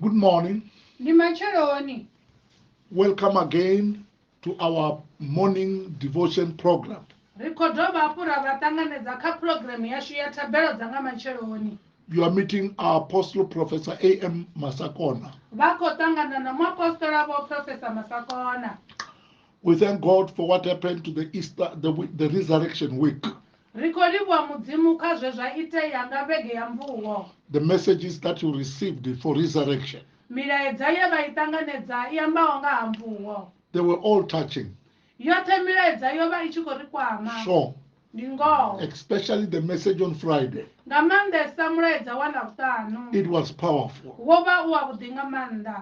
Good morning. Welcome Welcome again to our morning devotion program. You are meeting our Apostle Professor A.M. Masakona. We thank God for what happened to the Easter, the resurrection week. The messages that you received for resurrection. They were all touching. Sure. Especially the message on Friday. It was powerful.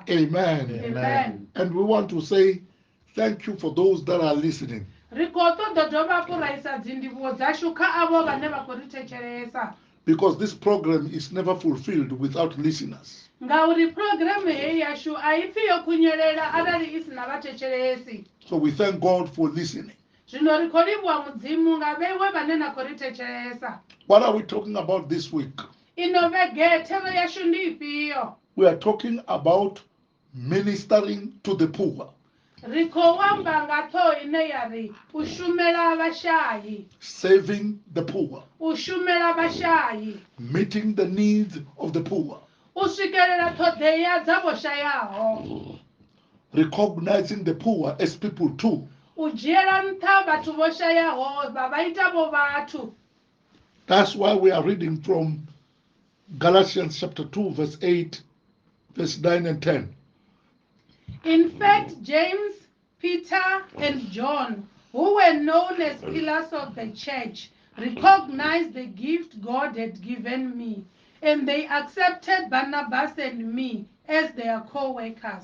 Amen. Amen. And we want to say thank you for those that are listening. Because this program is never fulfilled without listeners. So we thank God for listening. What are we talking about this week? We are talking about ministering to the poor. Saving the poor. Meeting the needs of the poor. Recognizing the poor as people too. That's why we are reading from Galatians chapter 2 verse 8, verse 9 and 10. In fact, James, Peter, and John, who were known as pillars of the church, recognized the gift God had given me, and they accepted Barnabas and me as their co-workers.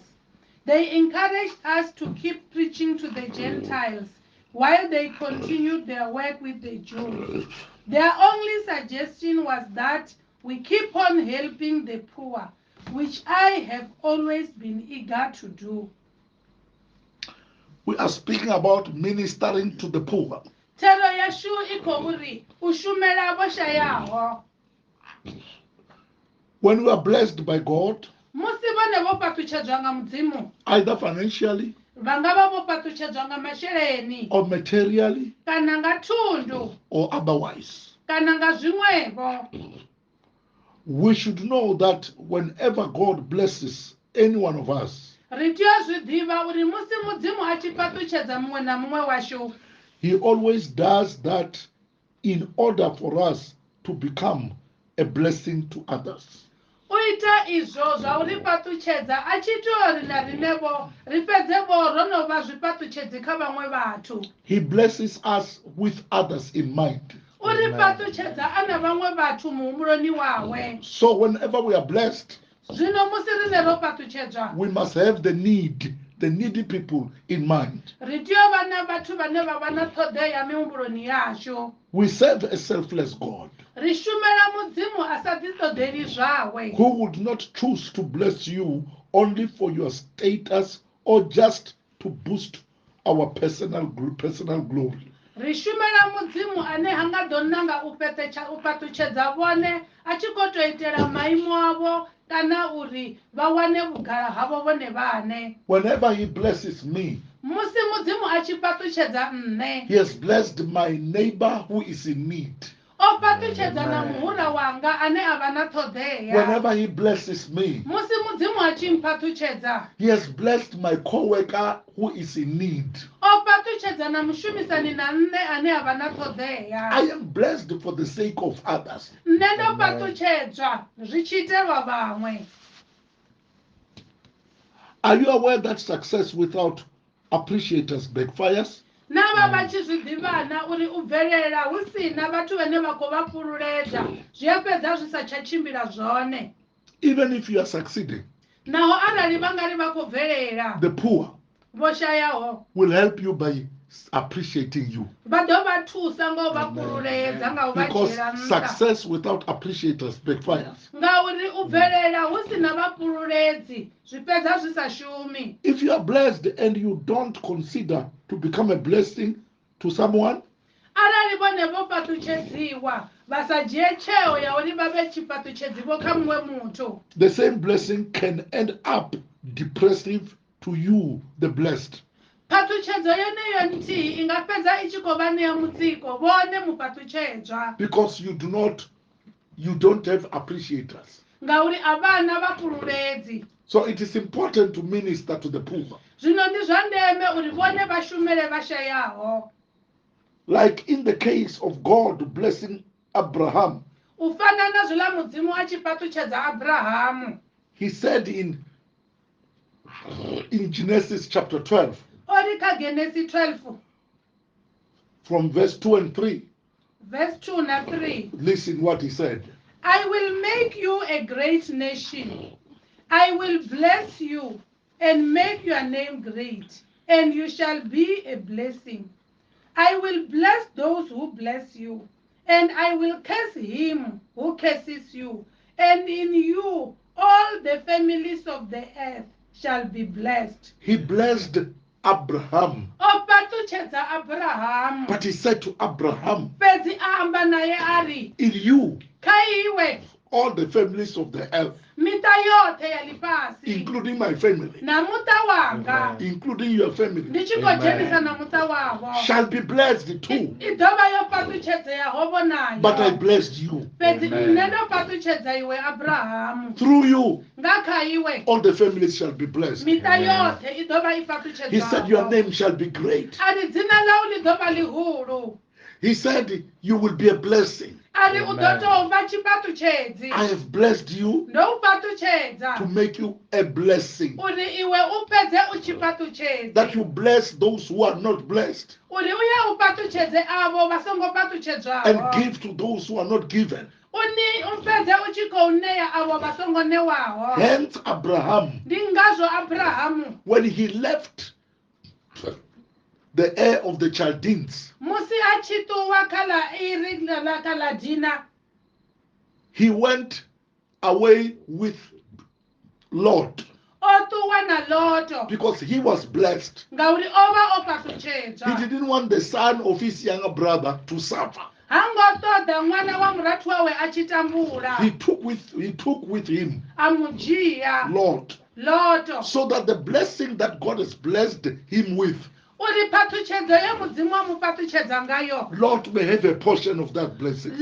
They encouraged us to keep preaching to the Gentiles while they continued their work with the Jews. Their only suggestion was that we keep on helping the poor, which I have always been eager to do. We are speaking about ministering to the poor. When we are blessed by God, either financially or materially or otherwise, we should know that whenever God blesses any one of us, He always does that in order for us to become a blessing to others. He blesses us with others in mind. So whenever we are blessed, we must have the needy people in mind. We serve a selfless God who would not choose to bless you only for your status or just to boost our personal glory. Whenever He blesses me, He has blessed my neighbor who is in need. Whenever He blesses me, He has blessed my co-worker who is in need. I am blessed for the sake of others. Are you aware that success without appreciators backfires? Even if you are succeeding, the poor will help you by appreciating you. Because success without appreciators backfires. If you are blessed and you don't consider to become a blessing to someone, vasadzhie tsheo ya uri vave chipatuchedzivo kha muṅwe muthu. The same blessing can end up depressive to you, the blessed. Patuchedzo yeneyo nthihi i nga fhedza i tshi khou vha ṋea mutsiko vhone mupatutshedzwa. Because you don't have appreciators. Ngauri a vha na vhafhululedzi. So it is important to minister to the poor. Zwino ndi zwa ndeme uri vhone vha shumele vhashayaho. Like in the case of God blessing Abraham. U fana na zwiḽa mudzimu a tshi patutshedza Abrahamu. He said in Genesis chapter 12. Ori kha Genesis 12. From verse 2 and 3. Verse 2 na 3. Listen what he said. I will make you a great nation. I will bless you and make your name great, and you shall be a blessing. I will bless those who bless you, and I will curse him who curses you, and in you all the families of the earth shall be blessed. He blessed Abraham. Abraham. But he said to Abraham, in in you kaiwe all the families of the earth, mita yote ya lifasi, including my family, na muta wanga, including your family, ndichiko jenisa na muta wabo, shall be blessed too. Idoba yo patuchedza ya hobo nayo. But I blessed you. Neno patuchedza iwe Abraham. Through you ngakha iwe all the families shall be blessed. Mita yote idoba ipatuchedza. He said your name shall be great. Ani dzina lau lidoba lihulu. He said you will be a blessing. I have blessed you to make you a blessing. That you bless those who are not blessed. And give to those who are not given. Hence Abraham, when he left the air of the Chaldeans, he went away with Lot because he was blessed. He didn't want the son of his younger brother to suffer. He took with him Lot, so that the blessing that God has blessed him with, Lord may have a portion of that blessing.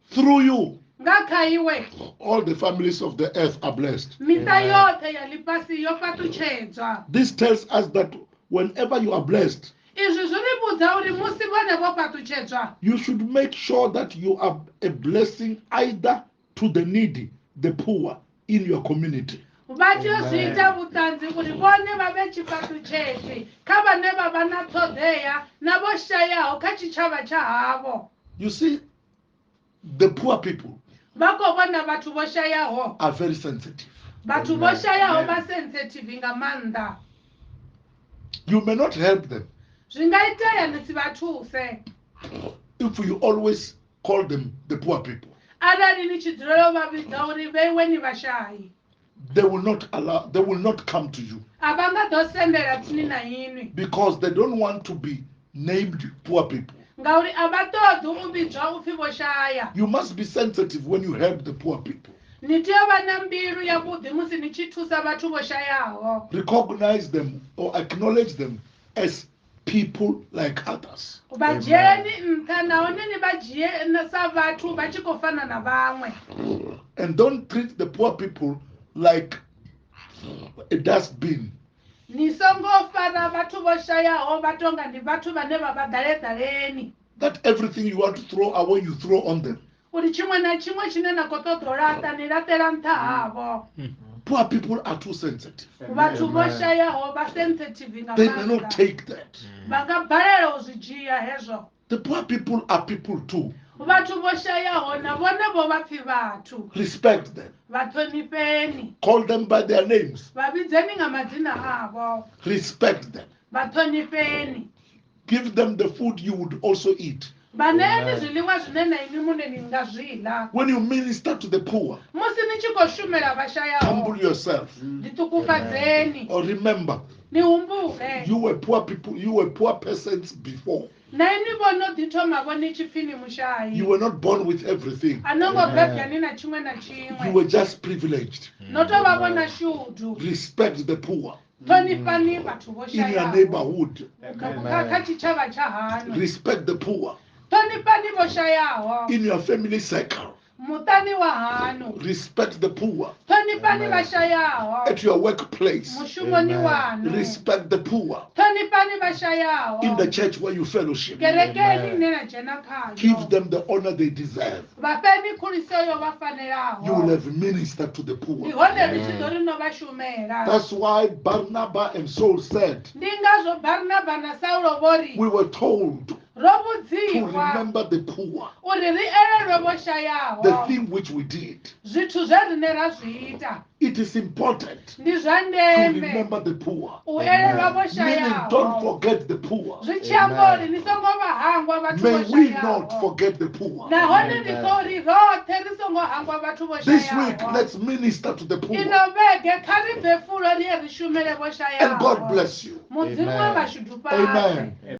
Through you, all the families of the earth are blessed. This tells us that whenever you are blessed, you should make sure that you are a blessing either to the needy, the poor in your community. You see, the poor people are very sensitive. You may not help them if you always call them the poor people. They will not come to you because they don't want to be named poor people. You must be sensitive when you help the poor people. Recognize them or acknowledge them as people like others. And don't treat the poor people like a dustbin. That everything you want to throw away, you throw on them. Poor people are too sensitive. They may not take that. The poor people are people too. Respect them. Call them by their names. Respect them. Give them the food you would also eat. When you minister to the poor, musi ni tshi khou shumela vhashayaho Humble yourself. ḓiṱungufhadzeni Or remember, ni humbule you were poor people, you were poor persons before. na ni vho no ḓi thoma vho ni tshi pfi ni mushayi You were not born with everything. a no ngo bebwa ni na tshiṅwe na You were tshiṅwe just privileged. no tou vha vho na shudu Respect the poor ṱhonifhani vhathu vho in your shayaho neighborhood. kha tshitshavha tsha hanu Respect the poor ṱhonifhani vho shayaho in your family circle. muṱani wa hanu Respect the poor ṱhonifhani vhashayaho at your workplace. mushumoni wanu Respect the poor ṱhonifhani vhashayaho in the church where you fellowship. kerekeni ine na dzhena Give khayo them the honor they deserve. vhafheni khuliso yo vha You will fanelaho have ministered to the ndi poor. hone ri tshi ḓo ri no vha shumela That's why Barnabas and Saul said, ndi ngazwo barinaba na saulo vho ri we were told ro to vhudziwa remember the poor, uri ri elelwe vho the shayaho thing which we did. zwithu zwe rine ra zwi ita It is important ndi zwa to ndeme remember the poor. u elelwa vho Meaning, don't shayaho forget the poor. zwi tshi amba uri ni songo vha hangwa vhathu May vho we not shayaho forget the poor. nahone ndi khou ri roṱhe ri songo hangwa vhathu vho This week, shayaho let's minister to the poor. ino vhege kha ri bve fulo ri ye ri shumele vho And God shayaho bless you. mudzimu wa Amen. vhashudufadze